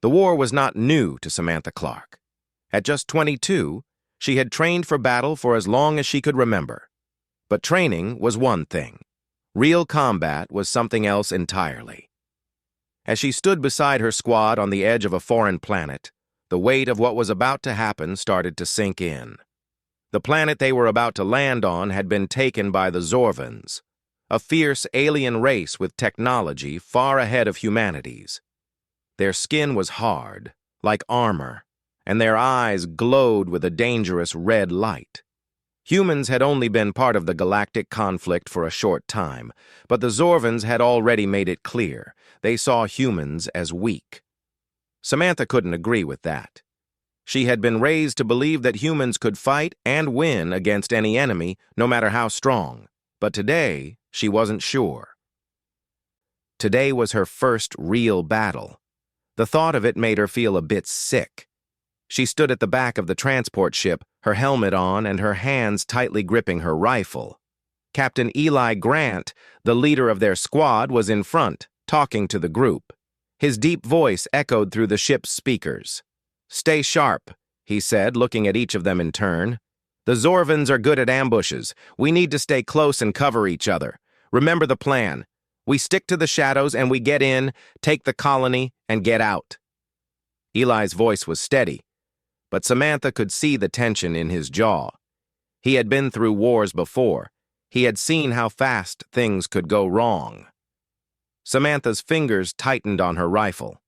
The war was not new to Samantha Clark. At just 22, she had trained for battle for as long as she could remember. But training was one thing. Real combat was something else entirely. As she stood beside her squad on the edge of a foreign planet, the weight of what was about to happen started to sink in. The planet they were about to land on had been taken by the Zorvans, a fierce alien race with technology far ahead of humanity's. Their skin was hard, like armor, and their eyes glowed with a dangerous red light. Humans had only been part of the galactic conflict for a short time, but the Zorvans had already made it clear they saw humans as weak. Samantha couldn't agree with that. She had been raised to believe that humans could fight and win against any enemy, no matter how strong. But today, she wasn't sure. Today was her first real battle. The thought of it made her feel a bit sick. She stood at the back of the transport ship, her helmet on and her hands tightly gripping her rifle. Captain Eli Grant, the leader of their squad, was in front, talking to the group. His deep voice echoed through the ship's speakers. "Stay sharp," he said, looking at each of them in turn. "The Zorvans are good at ambushes. We need to stay close and cover each other. Remember the plan. We stick to the shadows and we get in, take the colony, and get out." Eli's voice was steady, but Samantha could see the tension in his jaw. He had been through wars before. He had seen how fast things could go wrong. Samantha's fingers tightened on her rifle.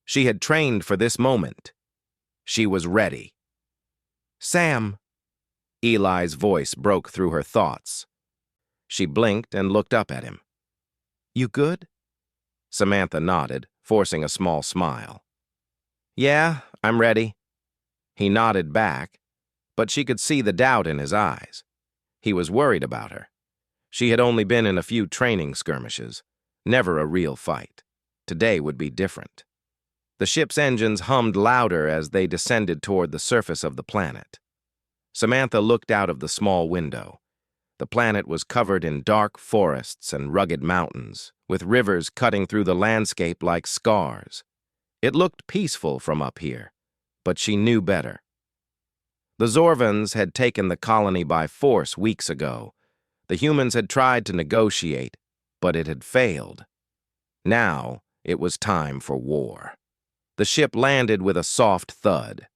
She had trained for this moment. She was ready. "Sam," Eli's voice broke through her thoughts. She blinked and looked up at him. "You good?" Samantha nodded, forcing a small smile. "Yeah, I'm ready." He nodded back, but she could see the doubt in his eyes. He was worried about her. She had only been in a few training skirmishes, never a real fight. Today would be different. The ship's engines hummed louder as they descended toward the surface of the planet. Samantha looked out of the small window. The planet was covered in dark forests and rugged mountains, with rivers cutting through the landscape like scars. It looked peaceful from up here, but she knew better. The Zorvans had taken the colony by force weeks ago. The humans had tried to negotiate, but it had failed. Now it was time for war. The ship landed with a soft thud.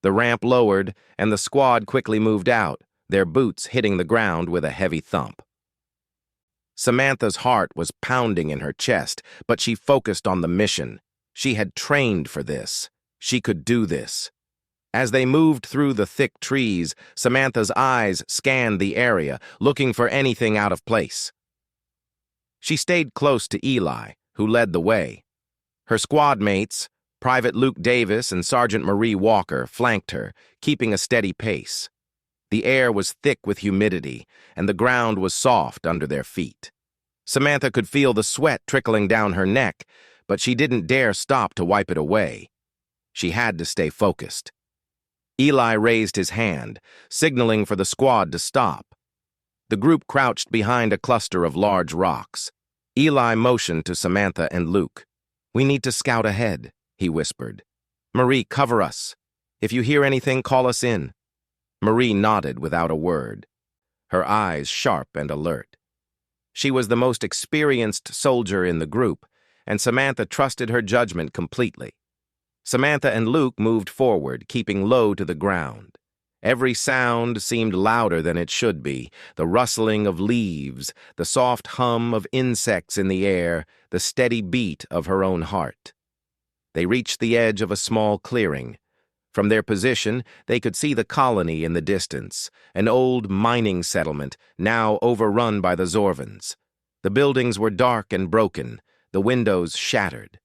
The ramp lowered, and the squad quickly moved out, their boots hitting the ground with a heavy thump. Samantha's heart was pounding in her chest, but she focused on the mission. She had trained for this. She could do this. As they moved through the thick trees, Samantha's eyes scanned the area, looking for anything out of place. She stayed close to Eli, who led the way. Her squad mates, Private Luke Davis and Sergeant Marie Walker, flanked her, keeping a steady pace. The air was thick with humidity, and the ground was soft under their feet. Samantha could feel the sweat trickling down her neck, but she didn't dare stop to wipe it away. She had to stay focused. Eli raised his hand, signaling for the squad to stop. The group crouched behind a cluster of large rocks. Eli motioned to Samantha and Luke. "We need to scout ahead," he whispered. "Marie, cover us. If you hear anything, call us in." Marie nodded without a word, her eyes sharp and alert. She was the most experienced soldier in the group, and Samantha trusted her judgment completely. Samantha and Luke moved forward, keeping low to the ground. Every sound seemed louder than it should be, the rustling of leaves, the soft hum of insects in the air, the steady beat of her own heart. They reached the edge of a small clearing. From their position, they could see the colony in the distance, an old mining settlement, now overrun by the Zorvans. The buildings were dark and broken, the windows shattered.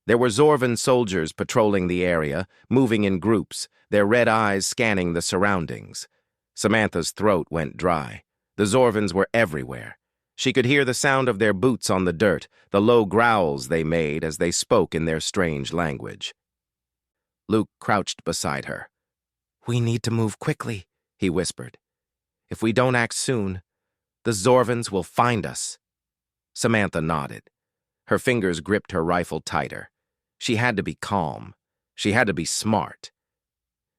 There were Zorvan soldiers patrolling the area, moving in groups, their red eyes scanning the surroundings. Samantha's throat went dry. The Zorvans were everywhere. She could hear the sound of their boots on the dirt, the low growls they made as they spoke in their strange language. Luke crouched beside her. "We need to move quickly," he whispered. "If we don't act soon, the Zorvans will find us." Samantha nodded. Her fingers gripped her rifle tighter. She had to be calm. She had to be smart.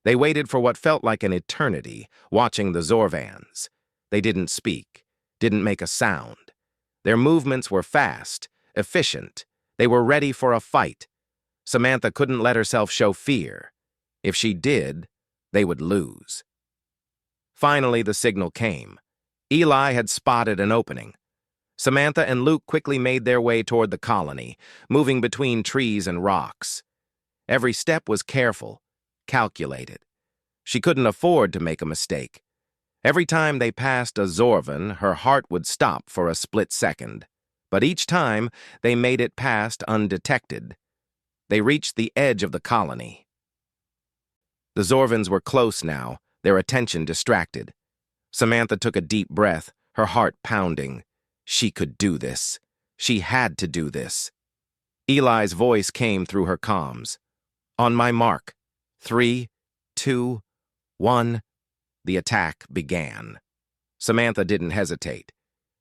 They waited for what felt like an eternity, watching the Zorvans. They didn't speak, didn't make a sound. Their movements were fast, efficient. They were ready for a fight. Samantha couldn't let herself show fear. If she did, they would lose. Finally, the signal came. Eli had spotted an opening. Samantha and Luke quickly made their way toward the colony, moving between trees and rocks. Every step was careful, calculated. She couldn't afford to make a mistake. Every time they passed a Zorvan, her heart would stop for a split second. But each time, they made it past undetected. They reached the edge of the colony. The Zorvans were close now, their attention distracted. Samantha took a deep breath, her heart pounding. She could do this. She had to do this. Eli's voice came through her comms. On my mark. 3, 2, 1. The attack began. Samantha didn't hesitate.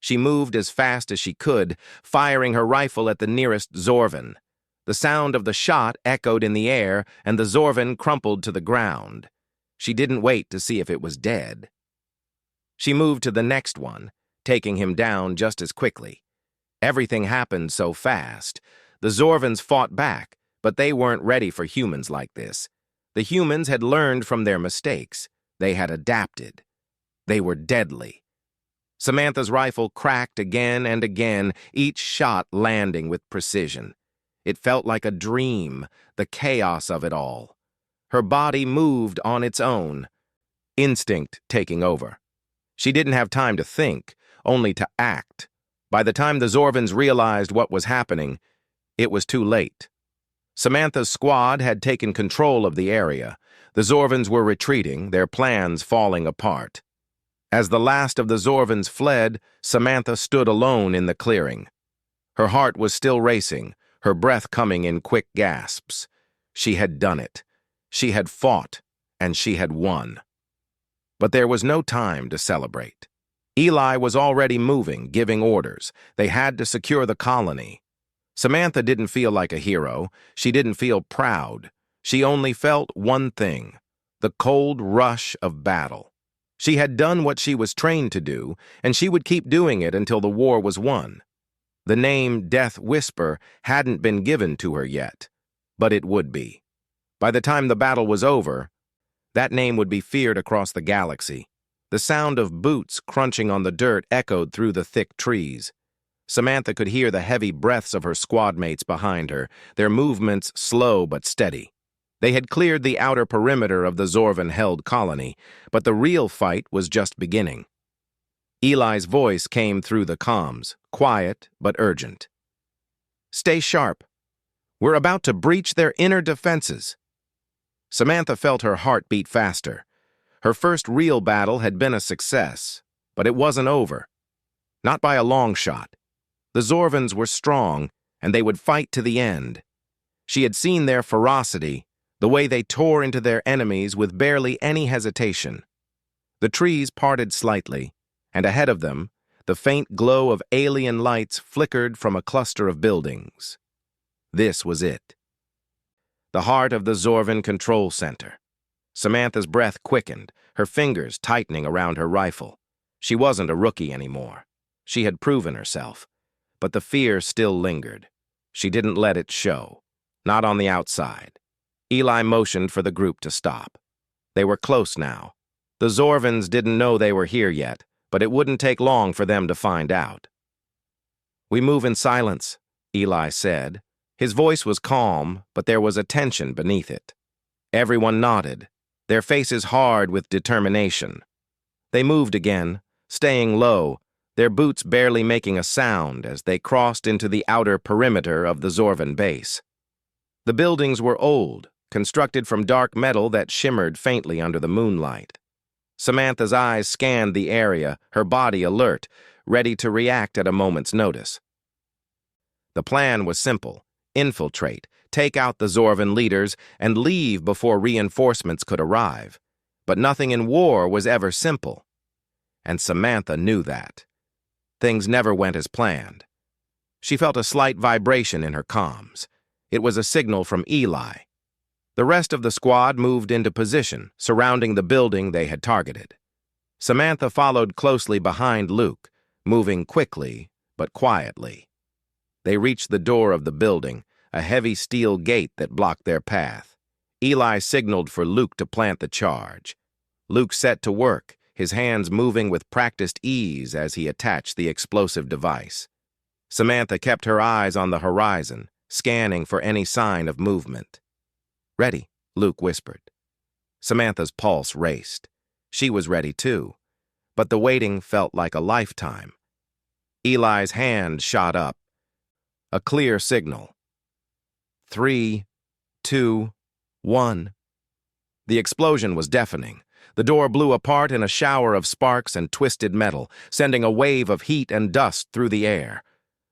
She moved as fast as she could, firing her rifle at the nearest Zorvan. The sound of the shot echoed in the air, and the Zorvan crumpled to the ground. She didn't wait to see if it was dead. She moved to the next one, taking him down just as quickly. Everything happened so fast. The Zorvans fought back, but they weren't ready for humans like this. The humans had learned from their mistakes. They had adapted. They were deadly. Samantha's rifle cracked again and again, each shot landing with precision. It felt like a dream, the chaos of it all. Her body moved on its own, instinct taking over. She didn't have time to think, only to act. By the time the Zorvans realized what was happening, it was too late. Samantha's squad had taken control of the area. The Zorvans were retreating, their plans falling apart. As the last of the Zorvans fled, Samantha stood alone in the clearing. Her heart was still racing, her breath coming in quick gasps. She had done it. She had fought, and she had won. But there was no time to celebrate. Eli was already moving, giving orders. They had to secure the colony. Samantha didn't feel like a hero. She didn't feel proud. She only felt one thing, the cold rush of battle. She had done what she was trained to do, and she would keep doing it until the war was won. The name Death Whisper hadn't been given to her yet, but it would be. By the time the battle was over, that name would be feared across the galaxy. The sound of boots crunching on the dirt echoed through the thick trees. Samantha could hear the heavy breaths of her squad mates behind her, their movements slow but steady. They had cleared the outer perimeter of the Zorvan-held colony, but the real fight was just beginning. Eli's voice came through the comms, quiet but urgent. Stay sharp. We're about to breach their inner defenses. Samantha felt her heart beat faster. Her first real battle had been a success, but it wasn't over. Not by a long shot. The Zorvans were strong, and they would fight to the end. She had seen their ferocity, the way they tore into their enemies with barely any hesitation. The trees parted slightly, and ahead of them, the faint glow of alien lights flickered from a cluster of buildings. This was it. The heart of the Zorvan control center. Samantha's breath quickened, her fingers tightening around her rifle. She wasn't a rookie anymore. She had proven herself. But the fear still lingered. She didn't let it show. Not on the outside. Eli motioned for the group to stop. They were close now. The Zorvans didn't know they were here yet, but it wouldn't take long for them to find out. We move in silence, Eli said. His voice was calm, but there was a tension beneath it. Everyone nodded, their faces hard with determination. They moved again, staying low, their boots barely making a sound as they crossed into the outer perimeter of the Zorvan base. The buildings were old, constructed from dark metal that shimmered faintly under the moonlight. Samantha's eyes scanned the area, her body alert, ready to react at a moment's notice. The plan was simple: infiltrate, take out the Zorvan leaders, and leave before reinforcements could arrive. But nothing in war was ever simple. And Samantha knew that. Things never went as planned. She felt a slight vibration in her comms. It was a signal from Eli. The rest of the squad moved into position, surrounding the building they had targeted. Samantha followed closely behind Luke, moving quickly but quietly. They reached the door of the building, a heavy steel gate that blocked their path. Eli signaled for Luke to plant the charge. Luke set to work, his hands moving with practiced ease as he attached the explosive device. Samantha kept her eyes on the horizon, scanning for any sign of movement. "Ready," Luke whispered. Samantha's pulse raced. She was ready too, but the waiting felt like a lifetime. Eli's hand shot up. A clear signal. 3, 2, 1. The explosion was deafening. The door blew apart in a shower of sparks and twisted metal, sending a wave of heat and dust through the air.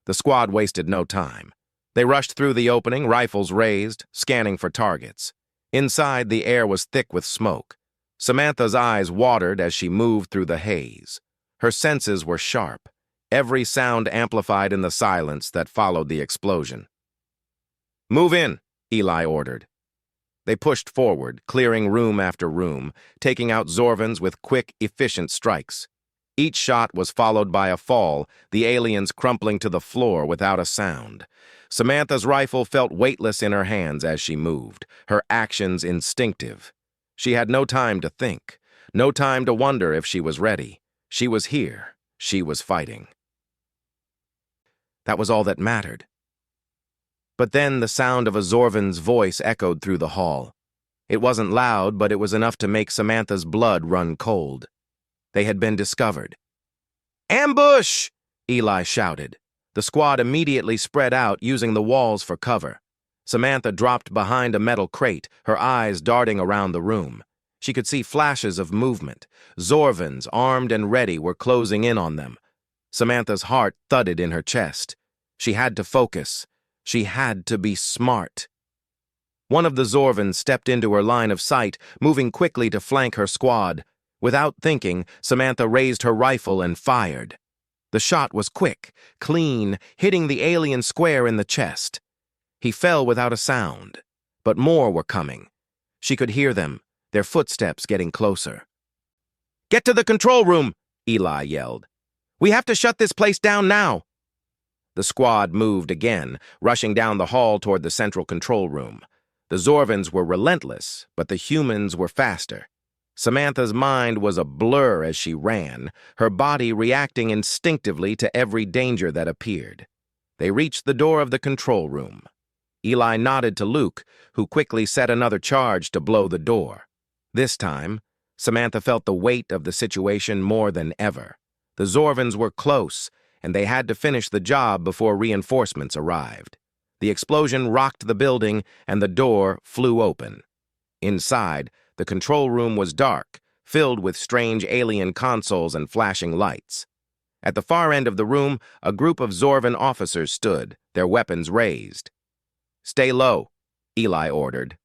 The squad wasted no time. They rushed through the opening, rifles raised, scanning for targets. Inside, the air was thick with smoke. Samantha's eyes watered as she moved through the haze. Her senses were sharp, every sound amplified in the silence that followed the explosion. "Move in," Eli ordered. They pushed forward, clearing room after room, taking out Zorvans with quick, efficient strikes. Each shot was followed by a fall, the aliens crumpling to the floor without a sound. Samantha's rifle felt weightless in her hands as she moved, her actions instinctive. She had no time to think, no time to wonder if she was ready. She was here. She was fighting. That was all that mattered. But then the sound of a Zorvan's voice echoed through the hall. It wasn't loud, but it was enough to make Samantha's blood run cold. They had been discovered. "Ambush!" Eli shouted. The squad immediately spread out, using the walls for cover. Samantha dropped behind a metal crate, her eyes darting around the room. She could see flashes of movement. Zorvans, armed and ready, were closing in on them. Samantha's heart thudded in her chest. She had to focus. She had to be smart. One of the Zorvans stepped into her line of sight, moving quickly to flank her squad. Without thinking, Samantha raised her rifle and fired. The shot was quick, clean, hitting the alien square in the chest. He fell without a sound, but more were coming. She could hear them, their footsteps getting closer. "Get to the control room," Eli yelled. "We have to shut this place down now." The squad moved again, rushing down the hall toward the central control room. The Zorvans were relentless, but the humans were faster. Samantha's mind was a blur as she ran, her body reacting instinctively to every danger that appeared. They reached the door of the control room. Eli nodded to Luke, who quickly set another charge to blow the door. This time, Samantha felt the weight of the situation more than ever. The Zorvans were close, and they had to finish the job before reinforcements arrived. The explosion rocked the building, and the door flew open. Inside, the control room was dark, filled with strange alien consoles and flashing lights. At the far end of the room, a group of Zorvan officers stood, their weapons raised. "Stay low," Eli ordered.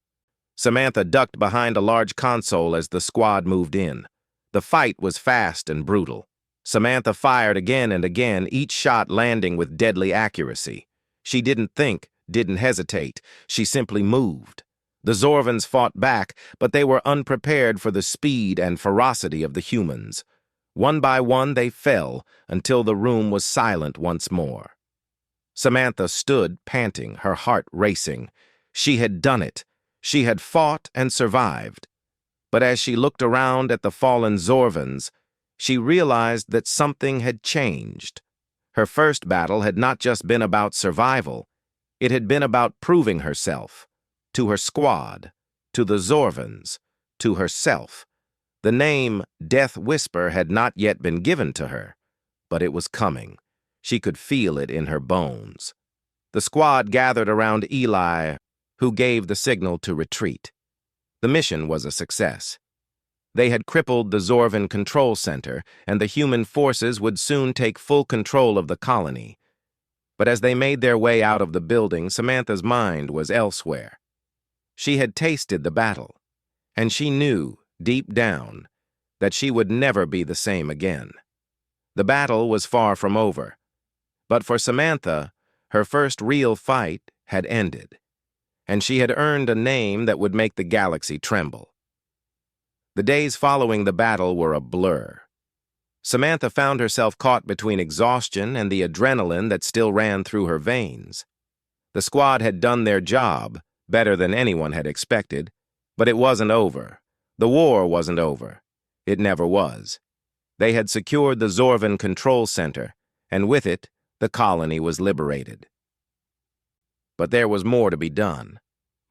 Samantha ducked behind a large console as the squad moved in. The fight was fast and brutal. Samantha fired again and again, each shot landing with deadly accuracy. She didn't think, didn't hesitate. She simply moved. The Zorvans fought back, but they were unprepared for the speed and ferocity of the humans. One by one they fell, until the room was silent once more. Samantha stood, panting, her heart racing. She had done it. She had fought and survived. But as she looked around at the fallen Zorvans, she realized that something had changed. Her first battle had not just been about survival. It had been about proving herself. To her squad, to the Zorvans, to herself. The name Death Whisper had not yet been given to her, but it was coming. She could feel it in her bones. The squad gathered around Eli, who gave the signal to retreat. The mission was a success. They had crippled the Zorvan control center, and the human forces would soon take full control of the colony. But as they made their way out of the building, Samantha's mind was elsewhere. She had tasted the battle, and she knew, deep down, that she would never be the same again. The battle was far from over, but for Samantha, her first real fight had ended. and she had earned a name that would make the galaxy tremble. The days following the battle were a blur. Samantha found herself caught between exhaustion and the adrenaline that still ran through her veins. The squad had done their job, better than anyone had expected, but it wasn't over. The war wasn't over. It never was. They had secured the Zorvan Control Center, and with it, the colony was liberated. But there was more to be done.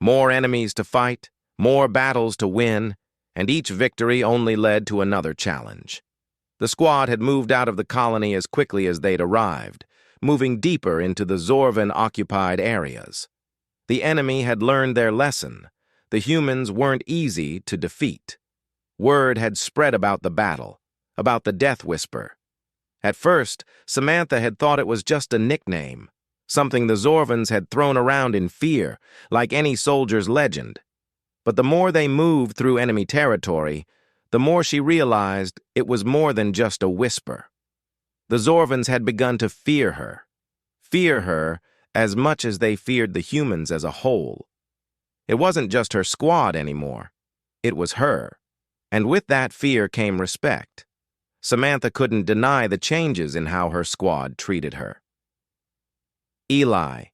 More enemies to fight, more battles to win, and each victory only led to another challenge. The squad had moved out of the colony as quickly as they'd arrived, moving deeper into the Zorvan-occupied areas. The enemy had learned their lesson. The humans weren't easy to defeat. Word had spread about the battle, about the Death Whisper. At first, Samantha had thought it was just a nickname, something the Zorvans had thrown around in fear, like any soldier's legend. But the more they moved through enemy territory, the more she realized it was more than just a whisper. The Zorvans had begun to fear her as much as they feared the humans as a whole. It wasn't just her squad anymore. It was her. And with that fear came respect. Samantha couldn't deny the changes in how her squad treated her. Eli,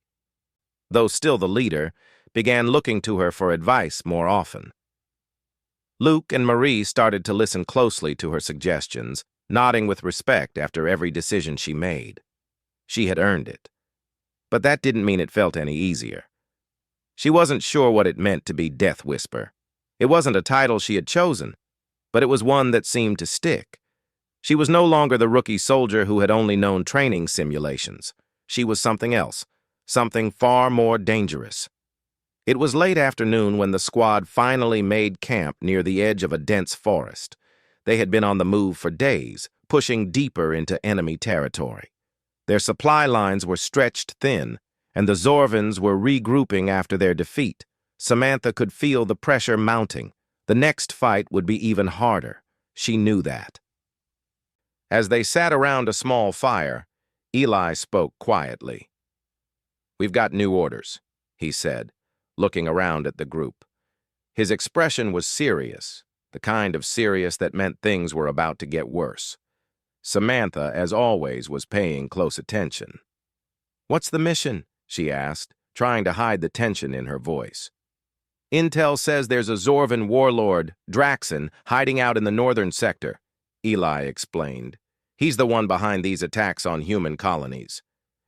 though still the leader, began looking to her for advice more often. Luke and Marie started to listen closely to her suggestions, nodding with respect after every decision she made. She had earned it. But that didn't mean it felt any easier. She wasn't sure what it meant to be Death Whisper. It wasn't a title she had chosen, but it was one that seemed to stick. She was no longer the rookie soldier who had only known training simulations. She was something else, something far more dangerous. It was late afternoon when the squad finally made camp near the edge of a dense forest. They had been on the move for days, pushing deeper into enemy territory. Their supply lines were stretched thin, and the Zorvans were regrouping after their defeat. Samantha could feel the pressure mounting. The next fight would be even harder. She knew that. As they sat around a small fire, Eli spoke quietly. "We've got new orders," he said, looking around at the group. His expression was serious, the kind of serious that meant things were about to get worse. Samantha, as always, was paying close attention. "What's the mission?" she asked, trying to hide the tension in her voice. "Intel says there's a Zorvan warlord, Draxon, hiding out in the northern sector," Eli explained. "He's the one behind these attacks on human colonies.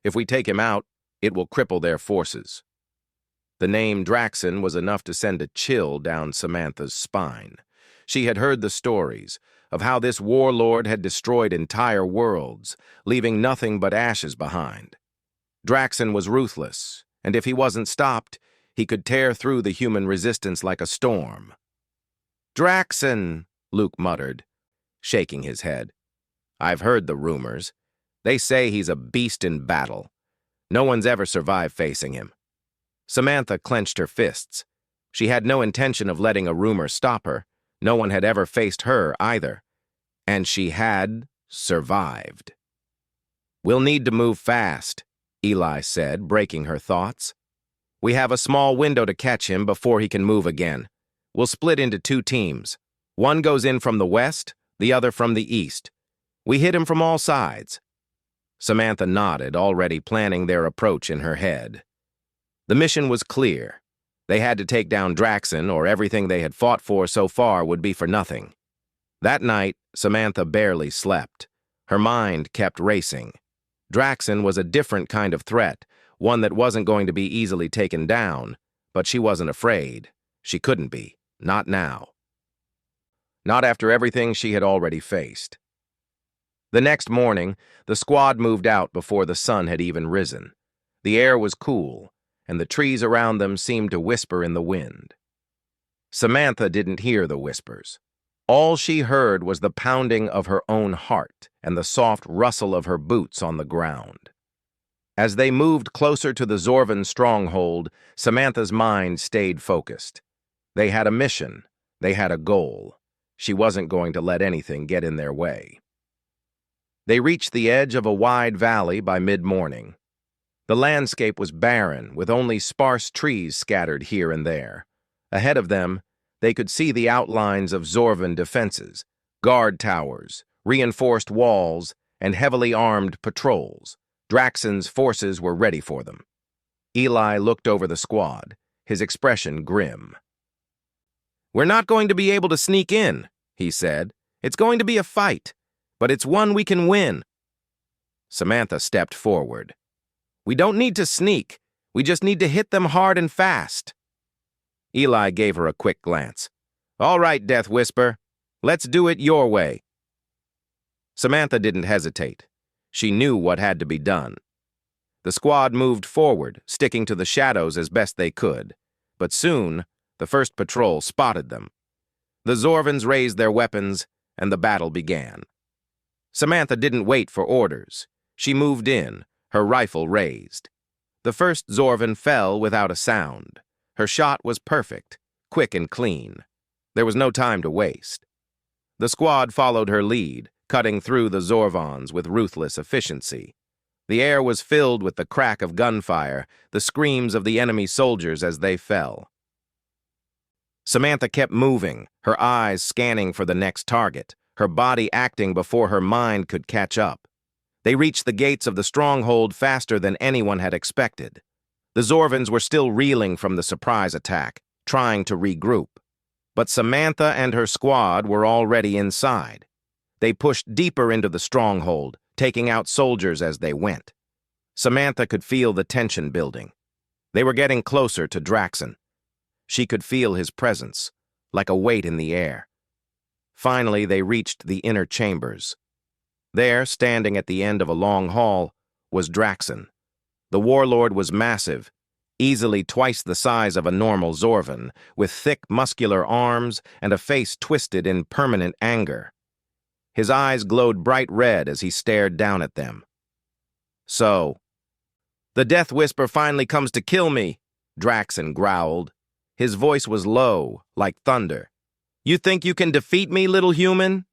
If we take him out, it will cripple their forces." The name Draxon was enough to send a chill down Samantha's spine. She had heard the stories of how this warlord had destroyed entire worlds, leaving nothing but ashes behind. Draxon was ruthless, and if he wasn't stopped, he could tear through the human resistance like a storm. "Draxon," Luke muttered, shaking his head. "I've heard the rumors. They say he's a beast in battle. No one's ever survived facing him." Samantha clenched her fists. She had no intention of letting a rumor stop her. No one had ever faced her either. And she had survived. "We'll need to move fast," Eli said, breaking her thoughts. "We have a small window to catch him before he can move again. We'll split into 2 teams. One goes in from the west, the other from the east. We hit him from all sides." Samantha nodded, already planning their approach in her head. The mission was clear. They had to take down Draxon, or everything they had fought for so far would be for nothing. That night, Samantha barely slept. Her mind kept racing. Draxon was a different kind of threat, one that wasn't going to be easily taken down, but she wasn't afraid. She couldn't be. Not now. Not after everything she had already faced. The next morning, the squad moved out before the sun had even risen. The air was cool, and the trees around them seemed to whisper in the wind. Samantha didn't hear the whispers. All she heard was the pounding of her own heart and the soft rustle of her boots on the ground. As they moved closer to the Zorvan stronghold, Samantha's mind stayed focused. They had a mission. They had a goal. She wasn't going to let anything get in their way. They reached the edge of a wide valley by mid-morning. The landscape was barren, with only sparse trees scattered here and there. Ahead of them, they could see the outlines of Zorvan defenses, guard towers, reinforced walls, and heavily armed patrols. Draxon's forces were ready for them. Eli looked over the squad, his expression grim. "We're not going to be able to sneak in," he said. "It's going to be a fight, but it's one we can win." Samantha stepped forward. "We don't need to sneak. We just need to hit them hard and fast." Eli gave her a quick glance. "All right, Death Whisper. Let's do it your way." Samantha didn't hesitate. She knew what had to be done. The squad moved forward, sticking to the shadows as best they could. But soon, the first patrol spotted them. The Zorvans raised their weapons, and the battle began. Samantha didn't wait for orders. She moved in, her rifle raised. The first Zorvan fell without a sound. Her shot was perfect, quick and clean. There was no time to waste. The squad followed her lead, cutting through the Zorvans with ruthless efficiency. The air was filled with the crack of gunfire, the screams of the enemy soldiers as they fell. Samantha kept moving, her eyes scanning for the next target, her body acting before her mind could catch up. They reached the gates of the stronghold faster than anyone had expected. The Zorvans were still reeling from the surprise attack, trying to regroup. But Samantha and her squad were already inside. They pushed deeper into the stronghold, taking out soldiers as they went. Samantha could feel the tension building. They were getting closer to Draxon. She could feel his presence, like a weight in the air. Finally, they reached the inner chambers. There, standing at the end of a long hall, was Draxon. The warlord was massive, easily twice the size of a normal Zorvan, with thick, muscular arms and a face twisted in permanent anger. His eyes glowed bright red as he stared down at them. "So, the Death Whisper finally comes to kill me," Draxon growled. His voice was low, like thunder. "You think you can defeat me, little human?"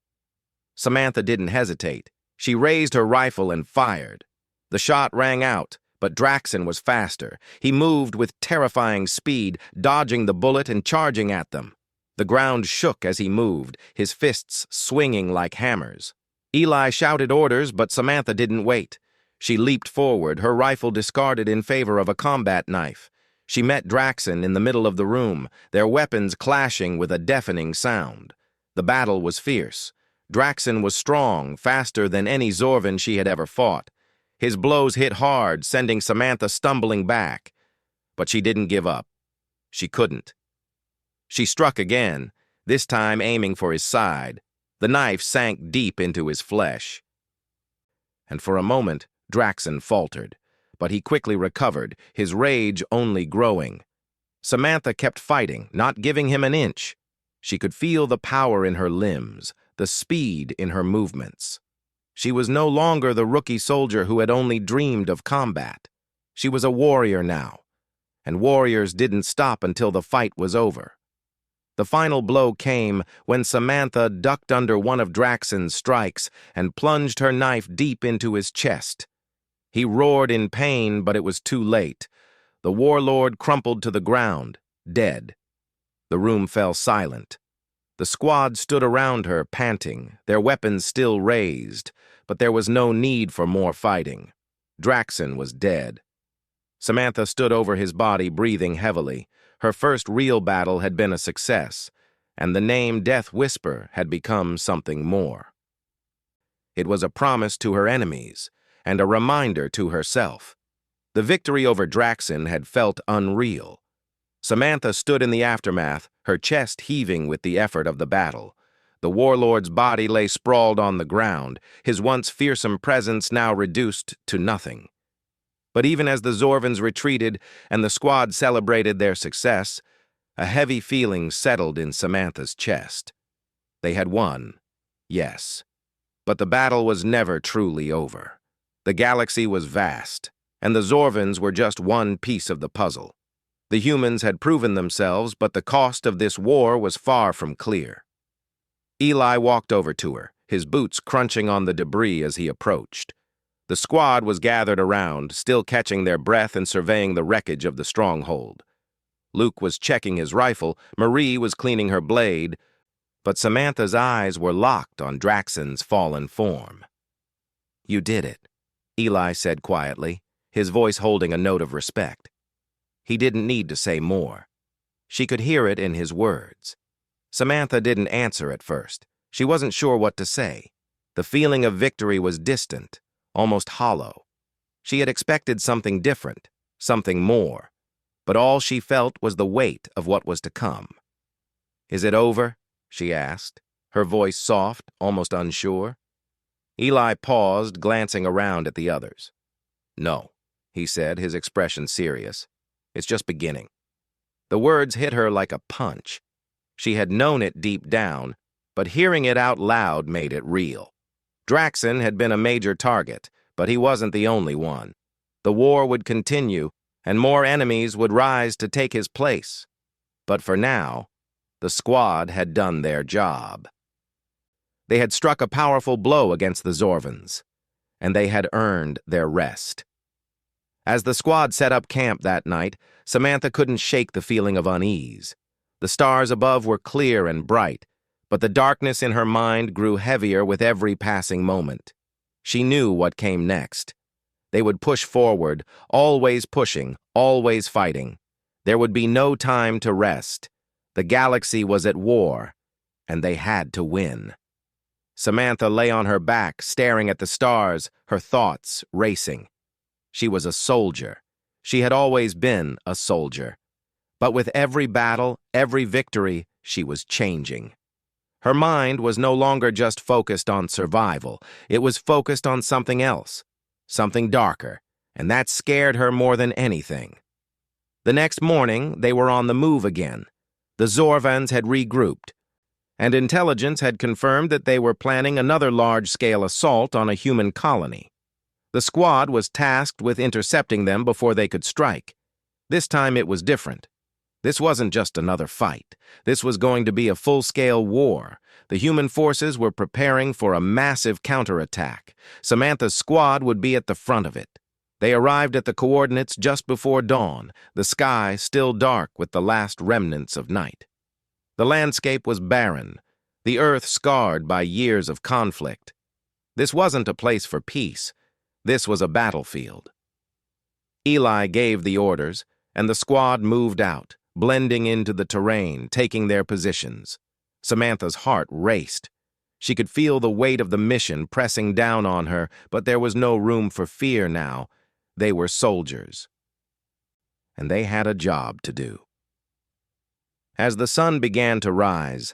Samantha didn't hesitate. She raised her rifle and fired. The shot rang out, but Draxon was faster. He moved with terrifying speed, dodging the bullet and charging at them. The ground shook as he moved, his fists swinging like hammers. Eli shouted orders, but Samantha didn't wait. She leaped forward, her rifle discarded in favor of a combat knife. She met Draxon in the middle of the room, their weapons clashing with a deafening sound. The battle was fierce. Draxon was strong, faster than any Zorvan she had ever fought. His blows hit hard, sending Samantha stumbling back. But she didn't give up. She couldn't. She struck again, this time aiming for his side. The knife sank deep into his flesh. And for a moment, Draxon faltered, but he quickly recovered, his rage only growing. Samantha kept fighting, not giving him an inch. She could feel the power in her limbs, the speed in her movements. She was no longer the rookie soldier who had only dreamed of combat. She was a warrior now, and warriors didn't stop until the fight was over. The final blow came when Samantha ducked under one of Draxon's strikes and plunged her knife deep into his chest. He roared in pain, but it was too late. The warlord crumpled to the ground, dead. The room fell silent. The squad stood around her, panting, their weapons still raised, but there was no need for more fighting. Draxon was dead. Samantha stood over his body, breathing heavily. Her first real battle had been a success, and the name Death Whisper had become something more. It was a promise to her enemies, and a reminder to herself. The victory over Draxon had felt unreal. Samantha stood in the aftermath, her chest heaving with the effort of the battle. The warlord's body lay sprawled on the ground, his once fearsome presence now reduced to nothing. But even as the Zorvans retreated and the squad celebrated their success, a heavy feeling settled in Samantha's chest. They had won, yes, but the battle was never truly over. The galaxy was vast, and the Zorvans were just one piece of the puzzle. The humans had proven themselves, but the cost of this war was far from clear. Eli walked over to her, his boots crunching on the debris as he approached. The squad was gathered around, still catching their breath and surveying the wreckage of the stronghold. Luke was checking his rifle, Marie was cleaning her blade, but Samantha's eyes were locked on Draxon's fallen form. "You did it," Eli said quietly, his voice holding a note of respect. He didn't need to say more. She could hear it in his words. Samantha didn't answer at first. She wasn't sure what to say. The feeling of victory was distant, almost hollow. She had expected something different, something more, but all she felt was the weight of what was to come. "Is it over?" she asked, her voice soft, almost unsure. Eli paused, glancing around at the others. "No," he said, his expression serious. "It's just beginning." The words hit her like a punch. She had known it deep down, but hearing it out loud made it real. Draxon had been a major target, but he wasn't the only one. The war would continue, and more enemies would rise to take his place. But for now, the squad had done their job. They had struck a powerful blow against the Zorvans, and they had earned their rest. As the squad set up camp that night, Samantha couldn't shake the feeling of unease. The stars above were clear and bright, but the darkness in her mind grew heavier with every passing moment. She knew what came next. They would push forward, always pushing, always fighting. There would be no time to rest. The galaxy was at war, and they had to win. Samantha lay on her back, staring at the stars, her thoughts racing. She was a soldier. She had always been a soldier. But with every battle, every victory, she was changing. Her mind was no longer just focused on survival. It was focused on something else, something darker, and that scared her more than anything. The next morning, they were on the move again. The Zorvans had regrouped, and intelligence had confirmed that they were planning another large-scale assault on a human colony. The squad was tasked with intercepting them before they could strike. This time it was different. This wasn't just another fight. This was going to be a full-scale war. The human forces were preparing for a massive counterattack. Samantha's squad would be at the front of it. They arrived at the coordinates just before dawn, the sky still dark with the last remnants of night. The landscape was barren, the earth scarred by years of conflict. This wasn't a place for peace. This was a battlefield. Eli gave the orders, and the squad moved out, blending into the terrain, taking their positions. Samantha's heart raced. She could feel the weight of the mission pressing down on her, but there was no room for fear now. They were soldiers, and they had a job to do. As the sun began to rise,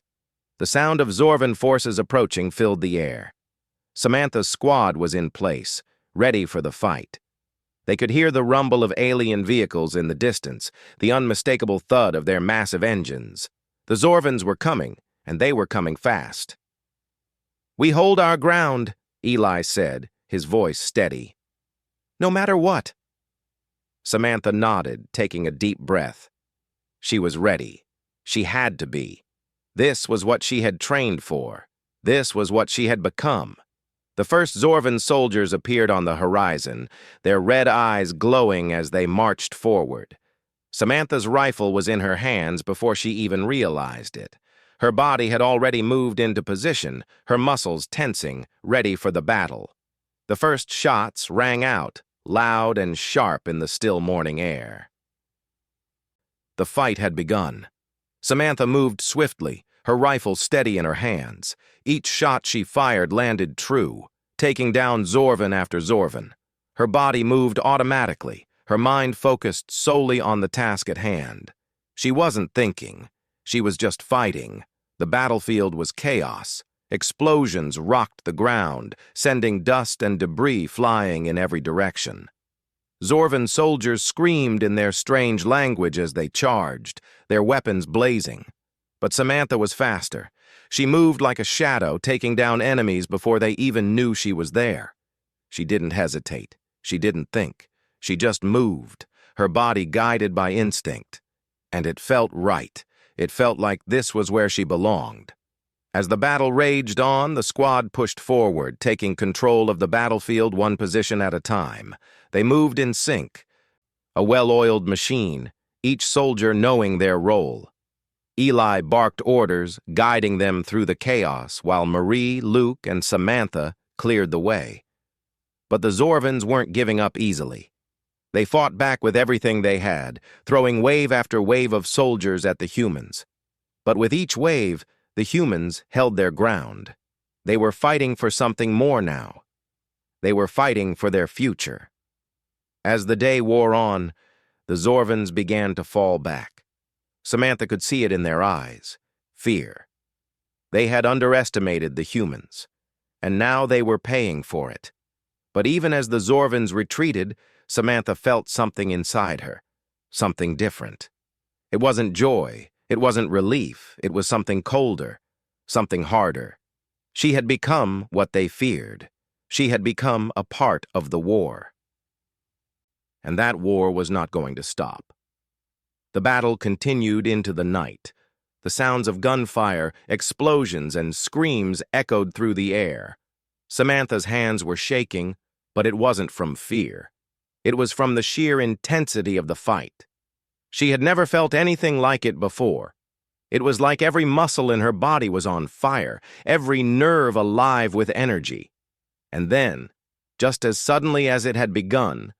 the sound of Zorvan forces approaching filled the air. Samantha's squad was in place, ready for the fight. They could hear the rumble of alien vehicles in the distance, the unmistakable thud of their massive engines. The Zorvans were coming, and they were coming fast. "We hold our ground," Eli said, his voice steady. "No matter what." Samantha nodded, taking a deep breath. She was ready. She had to be. This was what she had trained for. This was what she had become. The first Zorvan soldiers appeared on the horizon, their red eyes glowing as they marched forward. Samantha's rifle was in her hands before she even realized it. Her body had already moved into position, her muscles tensing, ready for the battle. The first shots rang out, loud and sharp in the still morning air. The fight had begun. Samantha moved swiftly, her rifle steady in her hands. Each shot she fired landed true, taking down Zorvan after Zorvan. Her body moved automatically, her mind focused solely on the task at hand. She wasn't thinking. She was just fighting. The battlefield was chaos. Explosions rocked the ground, sending dust and debris flying in every direction. Zorvan soldiers screamed in their strange language as they charged, their weapons blazing. But Samantha was faster. She moved like a shadow, taking down enemies before they even knew she was there. She didn't hesitate. She didn't think. She just moved, her body guided by instinct. And it felt right. It felt like this was where she belonged. As the battle raged on, the squad pushed forward, taking control of the battlefield one position at a time. They moved in sync, a well-oiled machine, each soldier knowing their role. Eli barked orders, guiding them through the chaos, while Marie, Luke, and Samantha cleared the way. But the Zorvans weren't giving up easily. They fought back with everything they had, throwing wave after wave of soldiers at the humans. But with each wave, the humans held their ground. They were fighting for something more now. They were fighting for their future. As the day wore on, the Zorvans began to fall back. Samantha could see it in their eyes. Fear. They had underestimated the humans, and now they were paying for it. But even as the Zorvans retreated, Samantha felt something inside her, something different. It wasn't joy, it wasn't relief, it was something colder, something harder. She had become what they feared. She had become a part of the war. And that war was not going to stop. The battle continued into the night. The sounds of gunfire, explosions, and screams echoed through the air. Samantha's hands were shaking, but it wasn't from fear. It was from the sheer intensity of the fight. She had never felt anything like it before. It was like every muscle in her body was on fire, every nerve alive with energy. And then, just as suddenly as it had begun,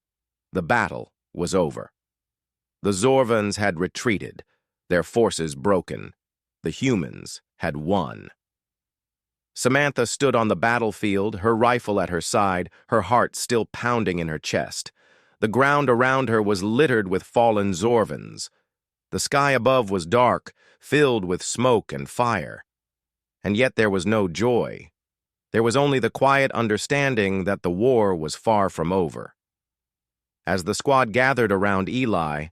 the battle was over. The Zorvans had retreated, their forces broken. The humans had won. Samantha stood on the battlefield, her rifle at her side, her heart still pounding in her chest. The ground around her was littered with fallen Zorvans. The sky above was dark, filled with smoke and fire. And yet there was no joy. There was only the quiet understanding that the war was far from over. As the squad gathered around Eli,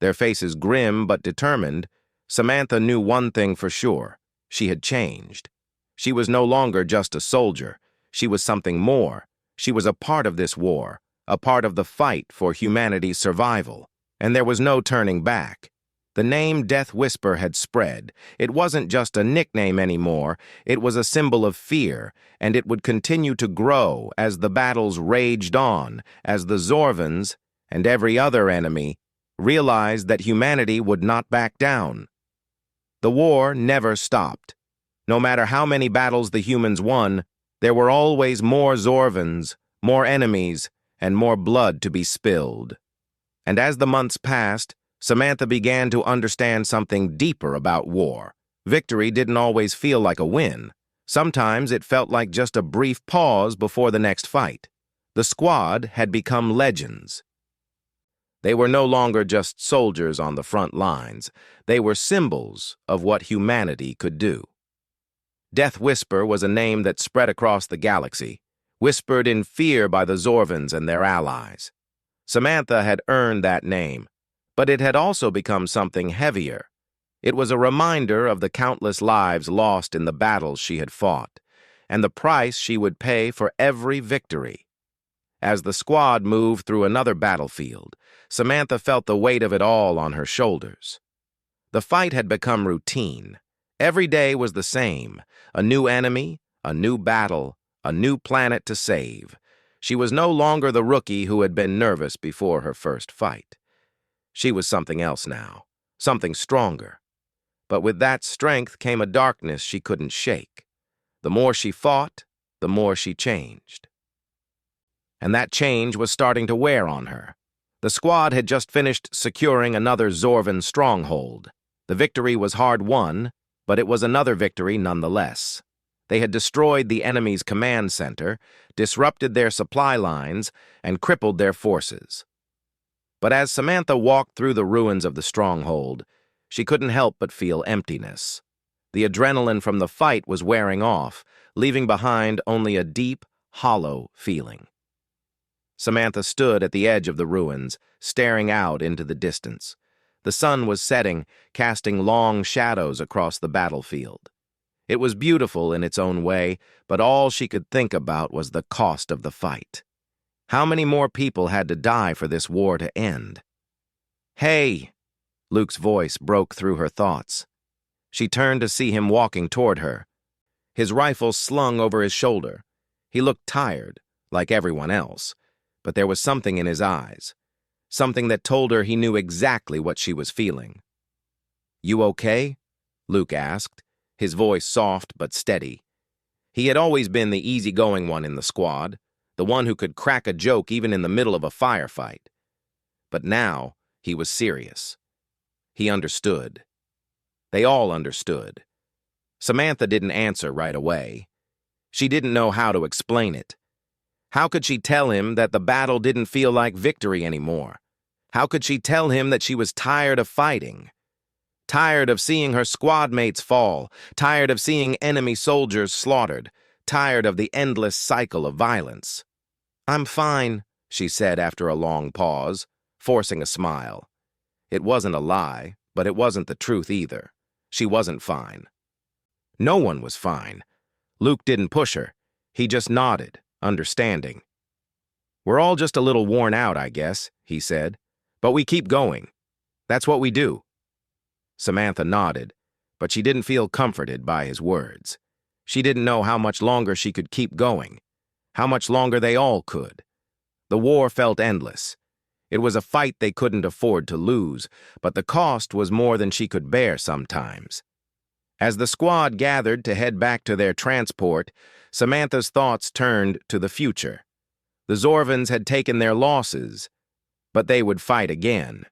their faces grim but determined, Samantha knew one thing for sure. She had changed. She was no longer just a soldier. She was something more. She was a part of this war, a part of the fight for humanity's survival. And there was no turning back. The name Death Whisper had spread. It wasn't just a nickname anymore. It was a symbol of fear, and it would continue to grow as the battles raged on, as the Zorvans, and every other enemy, realized that humanity would not back down. The war never stopped. No matter how many battles the humans won, there were always more Zorvans, more enemies, and more blood to be spilled. And as the months passed, Samantha began to understand something deeper about war. Victory didn't always feel like a win. Sometimes it felt like just a brief pause before the next fight. The squad had become legends. They were no longer just soldiers on the front lines. They were symbols of what humanity could do. Death Whisper was a name that spread across the galaxy, whispered in fear by the Zorvans and their allies. Samantha had earned that name, but it had also become something heavier. It was a reminder of the countless lives lost in the battles she had fought, and the price she would pay for every victory. As the squad moved through another battlefield, Samantha felt the weight of it all on her shoulders. The fight had become routine. Every day was the same, a new enemy, a new battle, a new planet to save. She was no longer the rookie who had been nervous before her first fight. She was something else now, something stronger. But with that strength came a darkness she couldn't shake. The more she fought, the more she changed. And that change was starting to wear on her. The squad had just finished securing another Zorvan stronghold. The victory was hard won, but it was another victory nonetheless. They had destroyed the enemy's command center, disrupted their supply lines, and crippled their forces. But as Samantha walked through the ruins of the stronghold, she couldn't help but feel emptiness. The adrenaline from the fight was wearing off, leaving behind only a deep, hollow feeling. Samantha stood at the edge of the ruins, staring out into the distance. The sun was setting, casting long shadows across the battlefield. It was beautiful in its own way, but all she could think about was the cost of the fight. How many more people had to die for this war to end? "Hey!" Luke's voice broke through her thoughts. She turned to see him walking toward her, his rifle slung over his shoulder. He looked tired, like everyone else, but there was something in his eyes, something that told her he knew exactly what she was feeling. "You okay?" Luke asked, his voice soft but steady. He had always been the easygoing one in the squad, the one who could crack a joke even in the middle of a firefight. But now he was serious. He understood. They all understood. Samantha didn't answer right away. She didn't know how to explain it. How could she tell him that the battle didn't feel like victory anymore? How could she tell him that she was tired of fighting? Tired of seeing her squad mates fall, tired of seeing enemy soldiers slaughtered, tired of the endless cycle of violence. "I'm fine," she said after a long pause, forcing a smile. It wasn't a lie, but it wasn't the truth either. She wasn't fine. No one was fine. Luke didn't push her. He just nodded, understanding. "We're all just a little worn out, I guess," he said. "But we keep going. That's what we do." Samantha nodded, but she didn't feel comforted by his words. She didn't know how much longer she could keep going, how much longer they all could. The war felt endless. It was a fight they couldn't afford to lose, but the cost was more than she could bear sometimes. As the squad gathered to head back to their transport, Samantha's thoughts turned to the future. The Zorvans had taken their losses, but they would fight again.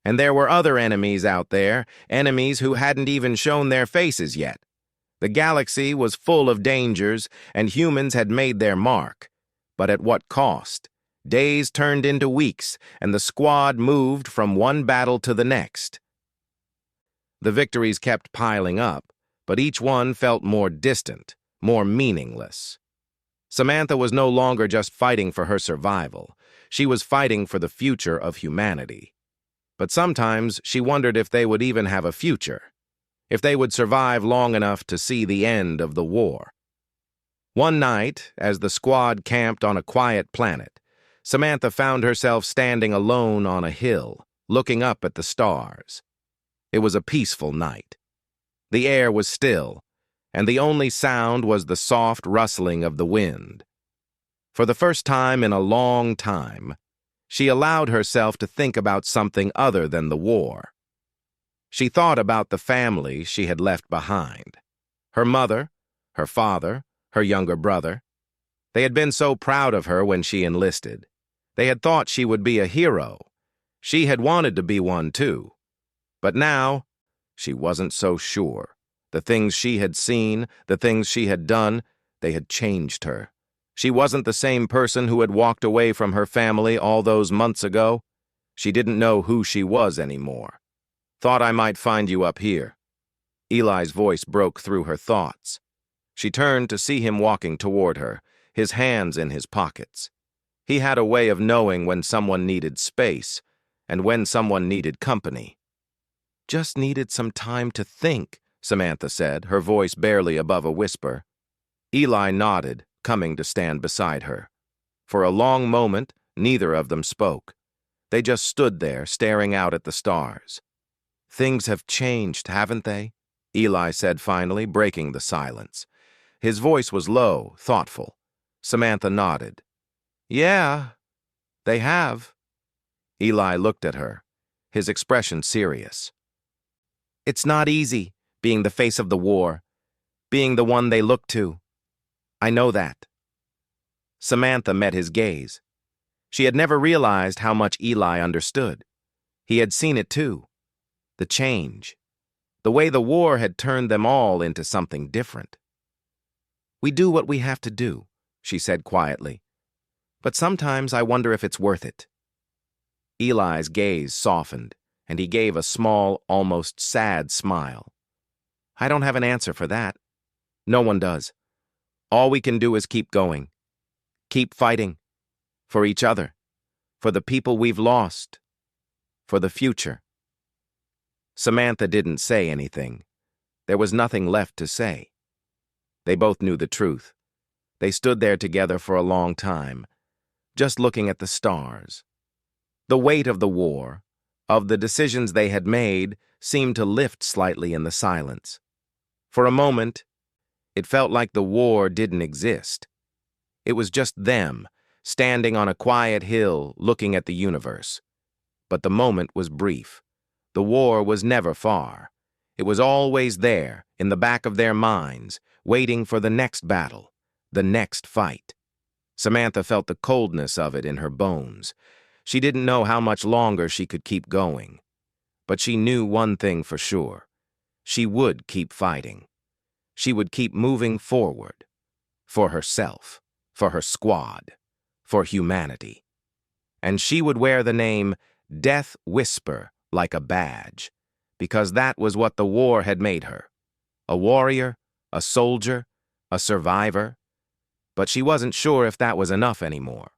And there were other enemies out there, enemies who hadn't even shown their faces yet. The galaxy was full of dangers, and humans had made their mark. But at what cost? Days turned into weeks, and the squad moved from one battle to the next. The victories kept piling up, but each one felt more distant, more meaningless. Samantha was no longer just fighting for her survival. She was fighting for the future of humanity. But sometimes she wondered if they would even have a future, if they would survive long enough to see the end of the war. One night, as the squad camped on a quiet planet, Samantha found herself standing alone on a hill, looking up at the stars. It was a peaceful night. The air was still, and the only sound was the soft rustling of the wind. For the first time in a long time, she allowed herself to think about something other than the war. She thought about the family she had left behind. Her mother, her father, her younger brother. They had been so proud of her when she enlisted. They had thought she would be a hero. She had wanted to be one too. But now, she wasn't so sure. The things she had seen, the things she had done, they had changed her. She wasn't the same person who had walked away from her family all those months ago. She didn't know who she was anymore. "Thought I might find you up here." Eli's voice broke through her thoughts. She turned to see him walking toward her, his hands in his pockets. He had a way of knowing when someone needed space and when someone needed company. "Just needed some time to think," Samantha said, her voice barely above a whisper. Eli nodded, coming to stand beside her. For a long moment, neither of them spoke. They just stood there, staring out at the stars. "Things have changed, haven't they?" Eli said finally, breaking the silence. His voice was low, thoughtful. Samantha nodded. "Yeah, they have." Eli looked at her, his expression serious. "It's not easy, being the face of the war, being the one they look to. I know that." Samantha met his gaze. She had never realized how much Eli understood. He had seen it too. The change. The way the war had turned them all into something different. "We do what we have to do," she said quietly. "But sometimes I wonder if it's worth it." Eli's gaze softened, and he gave a small, almost sad smile. "I don't have an answer for that. No one does. All we can do is keep going. Keep fighting. For each other. For the people we've lost. For the future." Samantha didn't say anything. There was nothing left to say. They both knew the truth. They stood there together for a long time, just looking at the stars. The weight of the war, of the decisions they had made, seemed to lift slightly in the silence. For a moment, it felt like the war didn't exist. It was just them, standing on a quiet hill looking at the universe. But the moment was brief. The war was never far. It was always there, in the back of their minds, waiting for the next battle, the next fight. Samantha felt the coldness of it in her bones. She didn't know how much longer she could keep going. But she knew one thing for sure. She would keep fighting. She would keep moving forward. For herself, for her squad, for humanity. And she would wear the name Death Whisper like a badge, because that was what the war had made her. A warrior, a soldier, a survivor. But she wasn't sure if that was enough anymore.